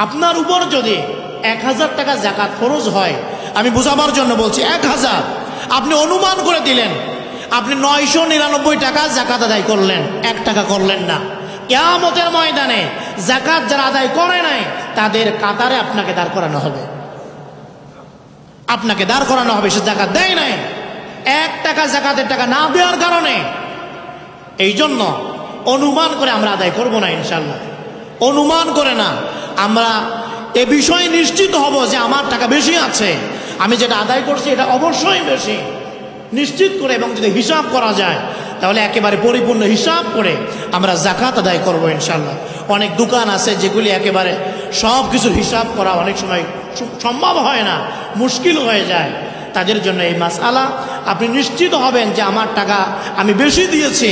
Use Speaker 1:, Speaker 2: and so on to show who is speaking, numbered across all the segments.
Speaker 1: আপনার উপর যদি 1000 টাকা যাকাত ফরজ হয়, আমি বোঝাবার জন্য বলছি 1000, আপনি অনুমান করে দিলেন, আপনি 999 টাকা যাকাত আদায় করলেন, 1 টাকা করলেন না। কিয়ামতের ময়দানে যাকাত যারা আদায় করে নাই তাদের কাতারে আপনাকে দাঁড় করানো হবে, আপনাকে দাঁড় করানো হবে। সে যাকাত দেয় নাই, 1 টাকা যাকাতের টাকা না দেওয়ার কারণে। এই জন্য অনুমান করে আমরা আদায় করব না ইনশাল্লাহ, অনুমান করে না। আমরা এ বিষয়ে নিশ্চিত হব যে আমার টাকা বেশি আছে, আমি যেটা আদায় করছি এটা অবশ্যই বেশি, নিশ্চিত করে। এবং যদি হিসাব করা যায় তাহলে একেবারে পরিপূর্ণ হিসাব করে আমরা যাকাত আদায় করব ইনশাল্লাহ। অনেক দোকান আছে যেগুলি একেবারে সব কিছুর হিসাব করা অনেক সময় সম্ভব হয় না, মুশকিল হয়ে যায়। তাদের জন্য এই মাসআলা, আপনি নিশ্চিত হবেন যে আমার টাকা আমি বেশি দিয়েছি,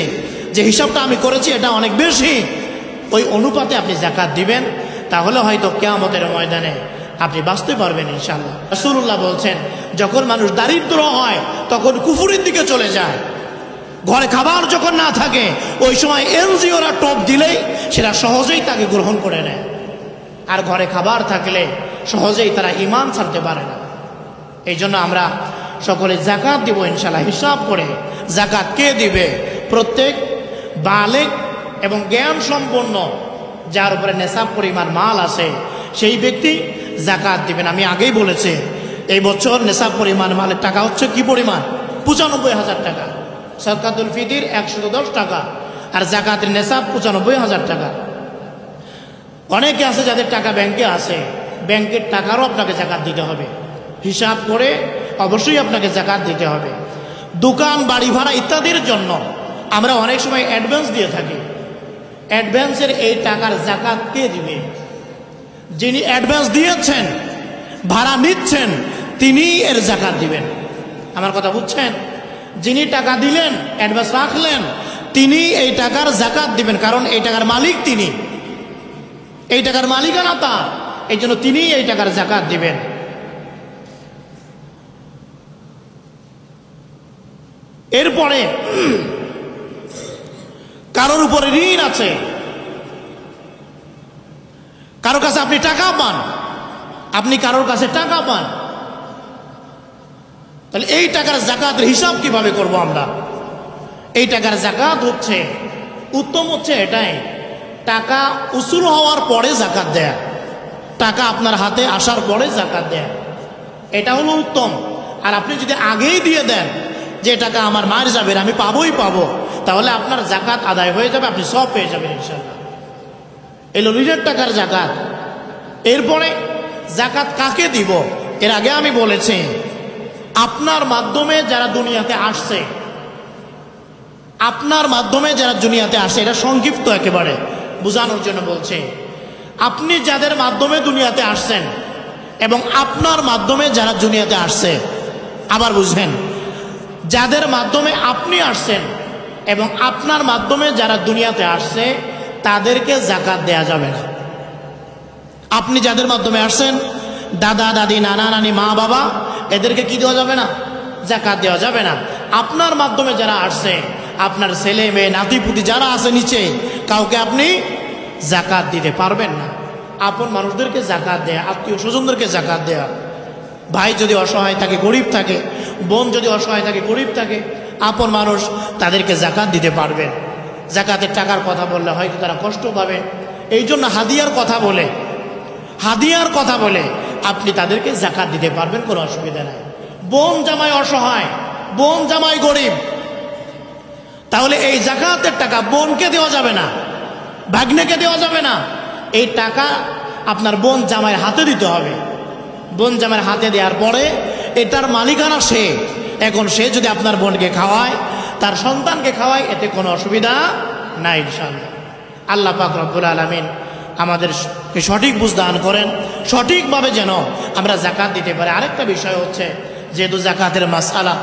Speaker 1: যে হিসাবটা আমি করেছি এটা অনেক বেশি, ওই অনুপাতে আপনি যাকাত দিবেন। তাহলে হয়তো কিয়ামতের ময়দানে আপনি বাঁচতে পারবেন ইনশাআল্লাহ। রাসূলুল্লাহ বলছেন, যখন মানুষ দারিদ্র হয় তখন কুফুরের দিকে চলে যায়। ঘরে খাবার যখন না থাকে ওই সময় এনজিওরা টপ দিলেই সেটা সহজেই তাকে গ্রহণ করে নেয়, আর ঘরে খাবার থাকলে সহজেই তারা ঈমান ছাড়তে পারে না। এই জন্য আমরা সকলে যাকাত দিব ইনশাআল্লাহ, হিসাব করে। যাকাত কে দিবে? প্রত্যেক বালেগ এবং জ্ঞান সম্পন্ন, যার উপরে নেশাব পরিমাণ মাল আছে সেই ব্যক্তি যাকাত দিবেন। আমি আগেই বলেছি, এই বছর নেশাব পরিমাণ মালের টাকা হচ্ছে কি পরিমাণ? 95,000 টাকা। সদকাতুল ফিতির 110 টাকা, আর যাকাতের নেশাব 95,000 টাকা। অনেকে আছে যাদের টাকা ব্যাংকে আছে, ব্যাংকের টাকারও আপনাকে যাকাত দিতে হবে, হিসাব করে অবশ্যই আপনাকে যাকাত দিতে হবে। দোকান, বাড়ি ভাড়া ইত্যাদির জন্য আমরা অনেক সময় অ্যাডভান্স দিয়ে থাকি। অ্যাডভান্সের এই টাকার যাকাত কে দিবে? যিনি অ্যাডভান্স দিয়েছেন, ভাড়া নিচ্ছেন, তিনি এর যাকাত দিবেন। আমার কথা বুঝছেন? যিনি টাকা দিলেন, অ্যাডভান্স রাখলেন, তিনি এই টাকার যাকাত দিবেন, কারণ এই টাকার মালিক তিনি, এই টাকার মালিকানা তার, এই জন্য তিনি এই টাকার যাকাত দিবেন। এরপরে কারোর উপরে ঋণ আছে, কারোর কাছে আপনি টাকা পান, আপনি কারোর কাছে টাকা পান, তাহলে এই টাকার যাকাতের হিসাব কিভাবে করব আমরা? এই টাকার যাকাত হচ্ছে, উত্তম হচ্ছে এটাই, টাকা উসুল হওয়ার পরে যাকাত দেয়া, টাকা আপনার হাতে আসার পরে যাকাত দেয়া, এটা হলো উত্তম। আর আপনি যদি আগেই দিয়ে দেন যে টাকা আমার মার যাবে, আমি পাবোই পাবো, তাহলে আপনার যাকাত আদায় হয়ে যাবে, আপনি সব পেয়ে যাবেন ইনশাআল্লাহ। এলো ঋণের টাকার যাকাত। এরপরে যাকাত কাকে দিব? এর আগে আমি বলেছি, আপনার মাধ্যমে যারা দুনিয়াতে আসছে, আপনার মাধ্যমে যারা দুনিয়াতে আসে, এটা সংক্ষিপ্ত একেবারে বোঝানোর জন্য বলছে। আপনি যাদের মাধ্যমে দুনিয়াতে আসছেন এবং আপনার মাধ্যমে যারা দুনিয়াতে আসছে, আবার বুঝবেন, যাদের মাধ্যমে আপনি আসছেন এবং আপনার মাধ্যমে যারা দুনিয়াতে আসছে তাদেরকে যাকাত দেয়া যাবে না। আপনি যাদের মাধ্যমে আসছেন, দাদা দাদি, নানা নানি, মা বাবা, এদেরকে কি দেওয়া যাবে না? যাকাত দেওয়া যাবে না। আপনার মাধ্যমে যারা আসছে, আপনার ছেলে মেয়ে, নাতিপুতি যারা আছে নিচে, কাউকে আপনি যাকাত দিতে পারবেন না। আপন মানুষদেরকে যাকাত দেয়া, আত্মীয় স্বজনদেরকে যাকাত দেয়া। ভাই যদি অসহায় থাকে, গরিব থাকে, বোন যদি অসহায় থাকে, গরিব থাকে, আপন মানুষ, তাদেরকে যাকাত দিতে পারবেন। যাকাতের টাকার কথা বললে হয়তো তারা কষ্ট পাবে, এই জন্য হাদিয়ার কথা বলে, হাদিয়ার কথা বলে আপনি তাদেরকে যাকাত দিতে পারবেন, কোনো অসুবিধা নাই। বোন জামাই অসহায়, বোন জামাই গরিব, তাহলে এই যাকাতের টাকা বোনকে দেওয়া যাবে না, ভাগ্নেকে দেওয়া যাবে না। এই টাকা আপনার বোন জামাইয়ের হাতে দিতে হবে। বোন জামাইয়ের হাতে দেওয়ার পরে এটার মালিকানা সে। এখন সে যদি আপনার বোনকে খাওয়ায়, তার সন্তানকে খাওয়ায়, এতে কোনো অসুবিধা নাই ইনশাআল্লাহ। আল্লাহ পাক রব্বুল আলামিন আমাদেরকে সঠিক বুঝ দান করেন, সঠিকভাবে যেন আমরা যাকাত দিতে পারি। আরেকটা বিষয় হচ্ছে, যেহেতু যাকাতের মাসআলা,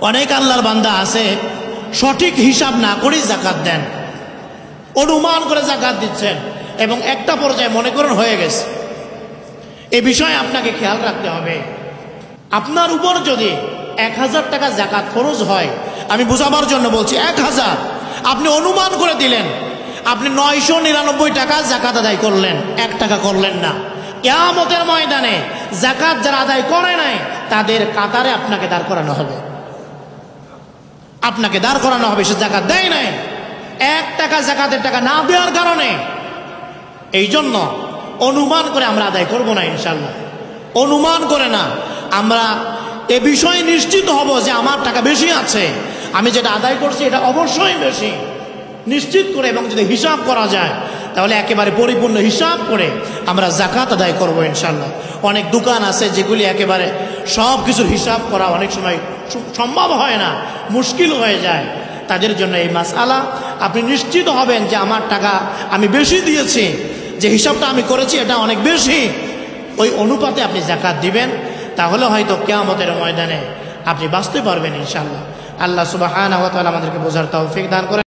Speaker 1: অনেক আল্লাহর বান্দা আছে সঠিক হিসাব না করেই যাকাত দেন, অনুমান করে যাকাত দিচ্ছেন এবং একটা পর্যায়ে মনে করেন হয়ে গেছে। এ বিষয়ে আপনাকে খেয়াল রাখতে হবে। আপনার উপর যদি 1000 টাকা যাকাত ফরজ হয়, আমি বোঝাবার জন্য বলছি, 1000 আপনি অনুমান করে দিলেন, আপনি 999 টাকা জাকাত আদায় করলেন, 1 টাকা করলেন না। কিয়ামতের ময়দানে জাকাত যারা আদায় করে নাই তাদের কাতারে আপনাকে দাঁড় করানো হবে, আপনাকে দাঁড় করানো হবে। সে জাকাত দেয় নাই, 1 টাকা জাকাতের টাকা না দেওয়ার কারণে। এই জন্য অনুমান করে আমরা আদায় করব না ইনশাল্লাহ। অনুমান করে না, আমরা এ বিষয়ে নিশ্চিত হব যে আমার টাকা বেশি আছে, আমি যেটা আদায় করছি এটা অবশ্যই বেশি, নিশ্চিত করে। এবং যদি হিসাব করা যায় তাহলে একেবারে পরিপূর্ণ হিসাব করে আমরা জাকাত আদায় করব ইনশাল্লাহ। অনেক দোকান আছে যেগুলি একেবারে সব কিছুর হিসাব করা অনেক সময় সম্ভব হয় না, মুশকিল হয়ে যায়। তাদের জন্য এই মাসআলা, আপনি নিশ্চিত হবেন যে আমার টাকা আমি বেশি দিয়েছি, যে হিসাবটা আমি করেছি এটা অনেক বেশি, ওই অনুপাতে আপনি জাকাত দিবেন। তাহলে হয়তো কিয়ামতের ময়দানে আপনি বাঁচতে পারবেন ইনশাআল্লাহ। আল্লাহ সুবহানাহু ওয়া তাআলা আমাদেরকে বোঝার তৌফিক দান করেন।